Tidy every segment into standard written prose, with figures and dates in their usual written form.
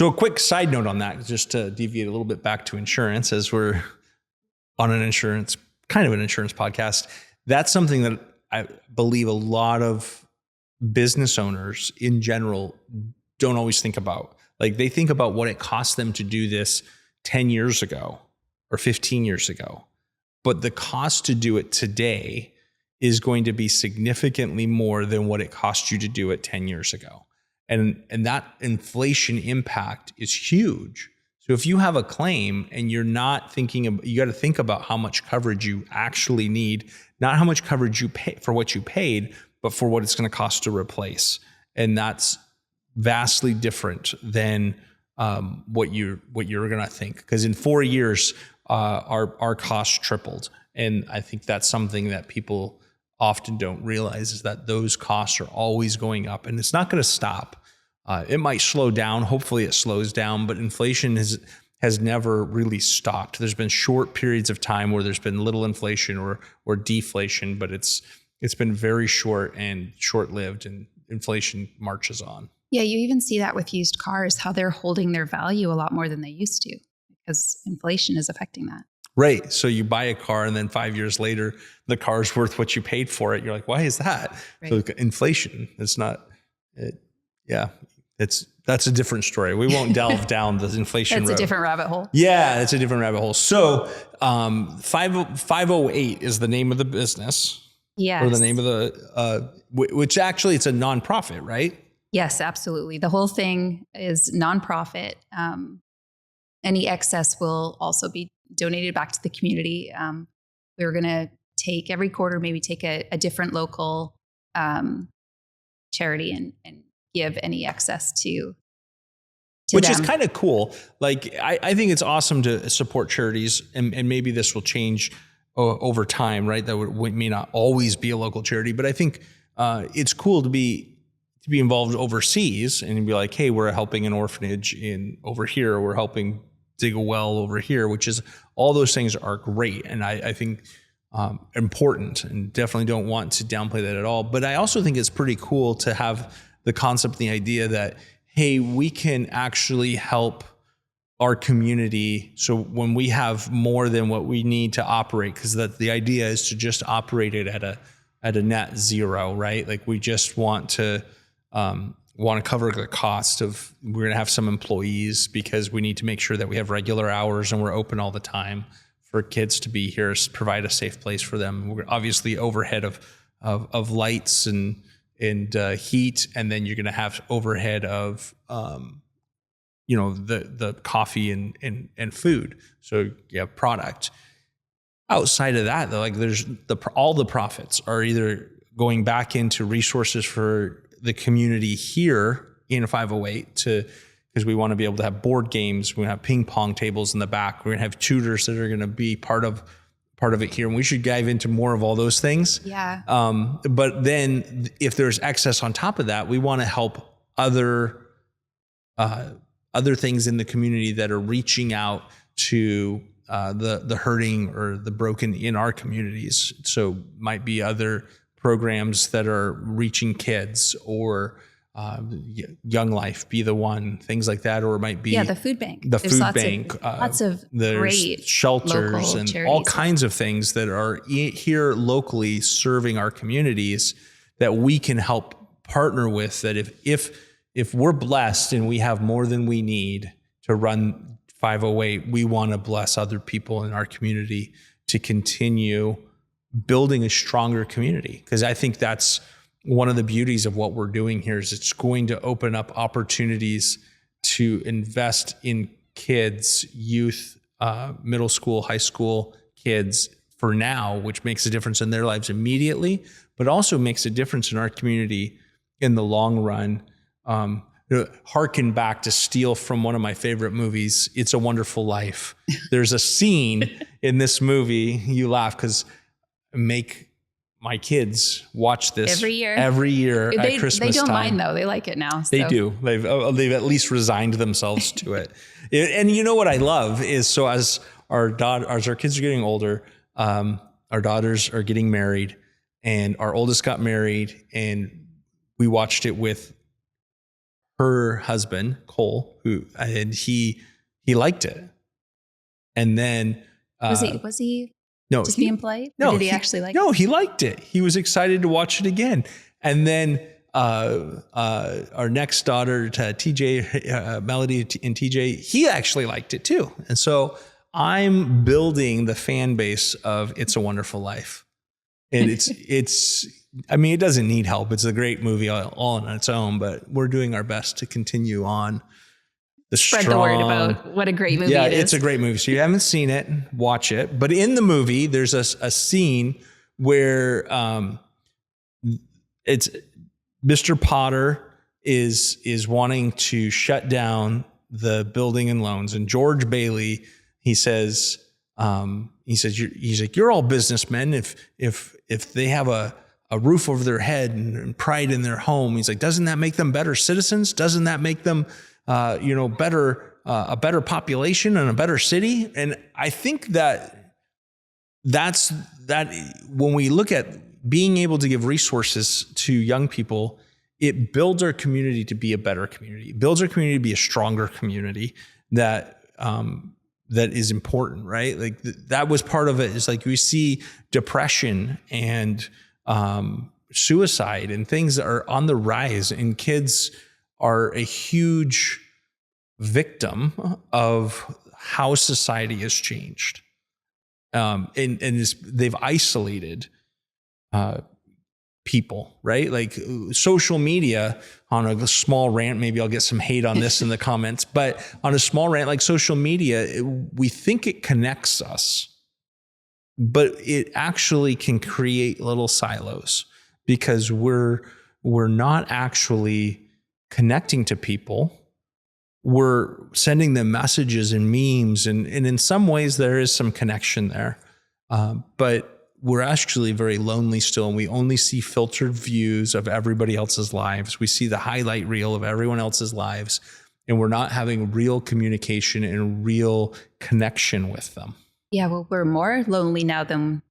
So a quick side note on that, just to deviate a little bit back to insurance, as we're on an insurance podcast. That's something that I believe a lot of business owners in general don't always think about. Like they think about what it cost them to do this 10 years ago or 15 years ago. But the cost to do it today is going to be significantly more than what it cost you to do it 10 years ago. And that inflation impact is huge. So if you have a claim and you're not thinking about, you got to think about how much coverage you actually need, not how much coverage you pay for what you paid, but for what it's going to cost to replace. And that's vastly different than what you're going to think. Because in 4 years, our costs tripled. And I think that's something that people often don't realize, is that those costs are always going up, and it's not going to stop. It might slow down. Hopefully it slows down, but inflation has never really stopped. There's been short periods of time where there's been little inflation or deflation, but it's been very short and short-lived, and inflation marches on. Yeah, you even see that with used cars, how they're holding their value a lot more than they used to, because inflation is affecting that. Right. So you buy a car and then 5 years later, the car's worth what you paid for it. You're like, why is that? Right. So inflation, it's not, that's a different story. We won't delve down the inflation road. That's a different rabbit hole. Yeah, it's a different rabbit hole. So 508 is the name of the business. Yes. Or the name of the, which actually it's a nonprofit, right? Yes, absolutely. The whole thing is nonprofit. Any excess will also be donated back to the community. We're going to take every quarter, maybe take a different local charity and give any excess to which them. Is kind of cool. Like, I think it's awesome to support charities, and maybe this will change over time, right? That may not always be a local charity, but I think it's cool to be involved overseas and be like, hey, we're helping an orphanage over here, or we're helping dig a well over here, which is, all those things are great. And I think important, and definitely don't want to downplay that at all. But I also think it's pretty cool to have the concept, the idea that, hey, we can actually help our community. So when we have more than what we need to operate, because the idea is to just operate it at a net zero, right? Like we just want to cover the cost of, we're going to have some employees because we need to make sure that we have regular hours and we're open all the time for kids to be here, provide a safe place for them. We're obviously overhead of lights and heat, and then you're going to have overhead of the coffee and food. So you have product. Outside of that, though, like there's all the profits are either going back into resources for the community here in 508 because we want to be able to have board games. We're going to have ping pong tables in the back. We're going to have tutors that are going to be part of it here. And we should dive into more of all those things. Yeah. But then if there's excess on top of that, we want to help other things in the community that are reaching out to the hurting or the broken in our communities. So might be other programs that are reaching kids, or Young Life Be the One, things like that, or it might be the food bank. There's lots of great shelters and charities. All kinds of things that are here locally serving our communities that we can help partner with. That if we're blessed and we have more than we need to run 508, we want to bless other people in our community to continue building a stronger community. Because I think that's one of the beauties of what we're doing here, is it's going to open up opportunities to invest in kids, youth, middle school, high school kids for now, which makes a difference in their lives immediately, but also makes a difference in our community in the long run. Harken back to steal from one of my favorite movies, It's a Wonderful Life. There's a scene in this movie, you laugh because make my kids watch this every year at Christmas time. They don't mind though. They like it now. So. They do. They've at least resigned themselves to it. And you know what I love is, so as our kids are getting older, our daughters are getting married, and our oldest got married, and we watched it with her husband, Cole, and he liked it. And then, Was he no, just being polite? Or did he actually like it? No, he liked it. He was excited to watch it again. And then, our next daughter, TJ, Melody and TJ, he actually liked it too. And so I'm building the fan base of It's a Wonderful Life. And I mean, it doesn't need help. It's a great movie all on its own, but we're doing our best to continue on Spread the word about what a great movie it is. Yeah, it's a great movie. So you haven't seen it, watch it. But in the movie, there's a scene where it's Mr. Potter is wanting to shut down the building and loans, and George Bailey, he says, he's like, you're all businessmen. If they have a roof over their head and pride in their home, he's like, doesn't that make them better citizens? Doesn't that make them better, a better population and a better city? And I think that's when we look at being able to give resources to young people, it builds our community to be a better community. It builds our community to be a stronger community that is important, right? Like that was part of it. Is like we see depression and suicide and things that are on the rise, and kids are a huge victim of how society has changed. They've isolated people, right? Like social media, on a small rant, maybe I'll get some hate on this in the comments, but on a small rant, like social media, we think it connects us, but it actually can create little silos because we're not actually connecting to people. We're sending them messages and memes, and in some ways there is some connection there. But we're actually very lonely still, and we only see filtered views of everybody else's lives. We see the highlight reel of everyone else's lives, and we're not having real communication and real connection with them. Yeah, well, we're more lonely now than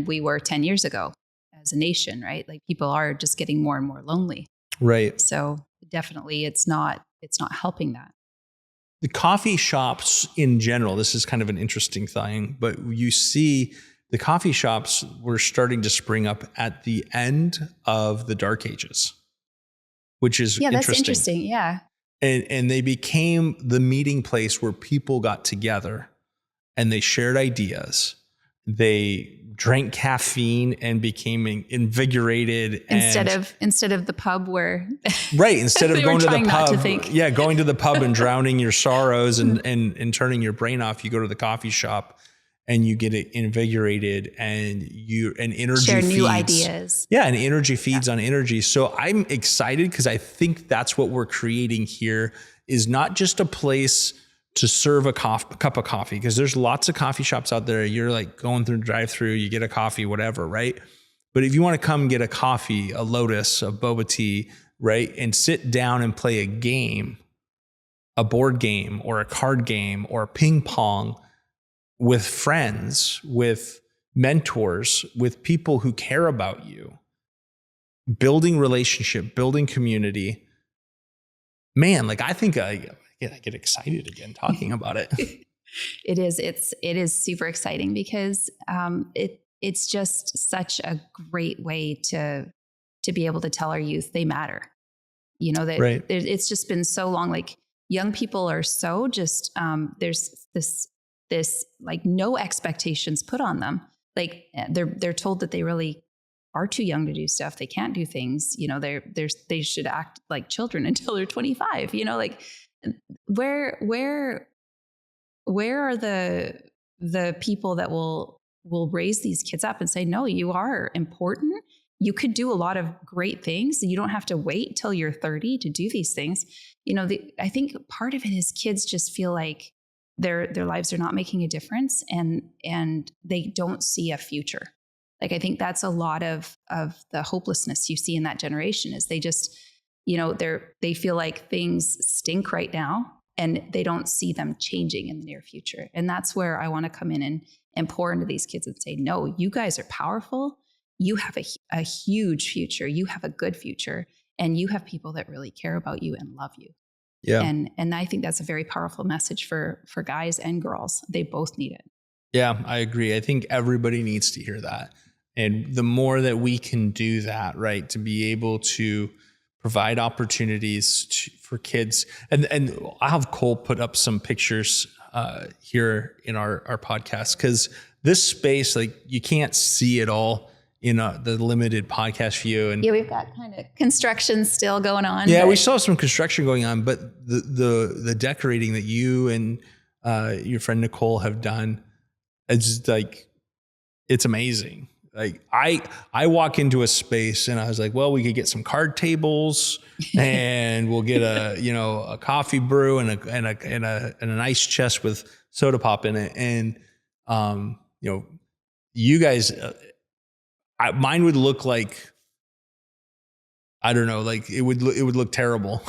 we were 10 years ago as a nation, right? Like people are just getting more and more lonely. Right. So definitely it's not helping that. The coffee shops in general, this is kind of an interesting thing, but you see the coffee shops were starting to spring up at the end of the Dark Ages, which is interesting. That's interesting. Yeah. And they became the meeting place where people got together and they shared ideas. They drank caffeine and became invigorated. Instead of the pub where right. Instead of going to the pub, going to the pub and drowning your sorrows and turning your brain off, you go to the coffee shop and you get it invigorated, and energy share feeds. New ideas. Yeah, and energy feeds on energy. So I'm excited because I think that's what we're creating here, is not just a place to serve a cup of coffee, because there's lots of coffee shops out there. You're like going through the drive-through, you get a coffee, whatever, right? But if you want to come get a coffee, a Lotus, a boba tea, right, and sit down and play a game, a board game or a card game or ping pong with friends, with mentors, with people who care about you, building relationship, building community, man, like I think I get excited again talking about it. It is super exciting because it's just such a great way to be able to tell our youth they matter. You know, that right. It's just been so long. Like young people are so just there's this like no expectations put on them. Like they're told that they really are too young to do stuff. They can't do things. You know, they should act like children until they're 25. You know, like where are the people that will raise these kids up and say, no, you are important. You could do a lot of great things. You don't have to wait till you're 30 to do these things. You know, I think part of it is kids just feel like their lives are not making a difference, and they don't see a future. Like I think that's a lot of the hopelessness you see in that generation, is they just, you know, they feel like things stink right now and they don't see them changing in the near future. And that's where I want to come in and pour into these kids and say, no, you guys are powerful. You have a huge future. You have a good future, and you have people that really care about you and love you. Yeah. And I think that's a very powerful message for guys and girls. They both need it. Yeah, I agree. I think everybody needs to hear that. And the more that we can do that, right, to be able to provide opportunities for kids. And I'll have Cole put up some pictures here in our podcast, because this space, like, you can't see it all in the limited podcast view. And yeah, we've got kind of construction still going on. Yeah, we saw some construction going on, but the decorating that you and your friend Nicole have done, it's like, it's amazing. Like, I walk into a space and I was like, well, we could get some card tables and we'll get a coffee brew and an ice chest with soda pop in it. And, you guys, mine would look like, I don't know, like it would look terrible.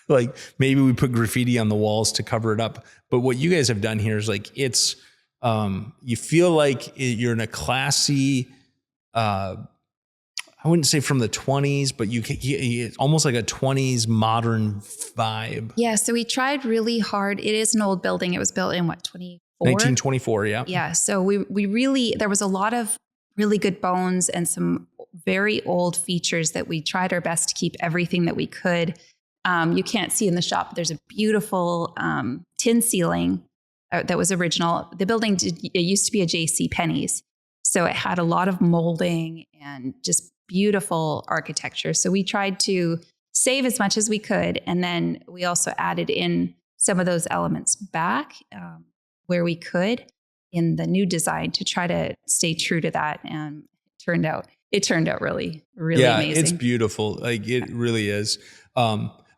Like, maybe we put graffiti on the walls to cover it up. But what you guys have done here is like, it's, you feel like you're in a classy, I wouldn't say from the 20s, but it's almost like a 20s modern vibe. Yeah. So we tried really hard. It is an old building. It was built in 1924. Yeah. Yeah. So we really, there was a lot of really good bones and some very old features that we tried our best to keep everything that we could. You can't see in the shop, but there's a beautiful tin ceiling that was original. The building it used to be a J.C. Penney's. So it had a lot of molding and just beautiful architecture. So we tried to save as much as we could. And then we also added in some of those elements back where we could in the new design to try to stay true to that. And it turned out really, really amazing. It's beautiful. Like, it really is.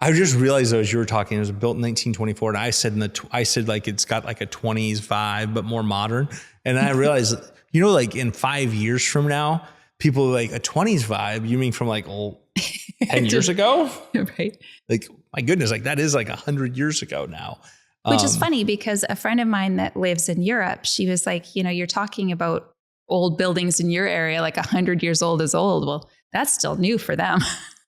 I just realized, though, as you were talking, it was built in 1924, and I said like it's got like a 20s vibe, but more modern. And I realized, like in 5 years from now, people are like, a 20s vibe. You mean from like 10 years ago? Right. Like, my goodness, like that is like 100 years ago now. Which is funny, because a friend of mine that lives in Europe, she was like, you're talking about old buildings in your area, like 100 years old is old. Well, that's still new for them.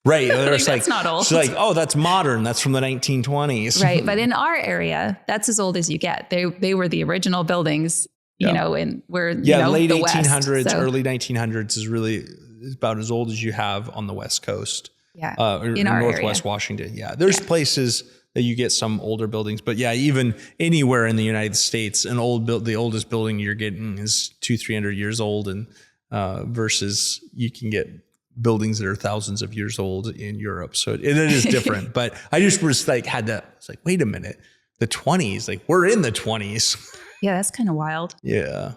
Right. Like, that's not old. She's like, oh, that's modern. That's from the 1920s. Right. But in our area, that's as old as you get. They were the original buildings, and we're, late the 1800s, West, so. Early 1900s is about as old as you have on the West Coast. Yeah. In our Northwest area. Washington. Yeah. There's places that you get some older buildings, but yeah, even anywhere in the United States, the oldest building you're getting is 200-300 years old, and versus you can get buildings that are thousands of years old in Europe. So it is different. But I just was like, wait a minute, the 20s, like we're in the 20s. Yeah, that's kind of wild. Yeah.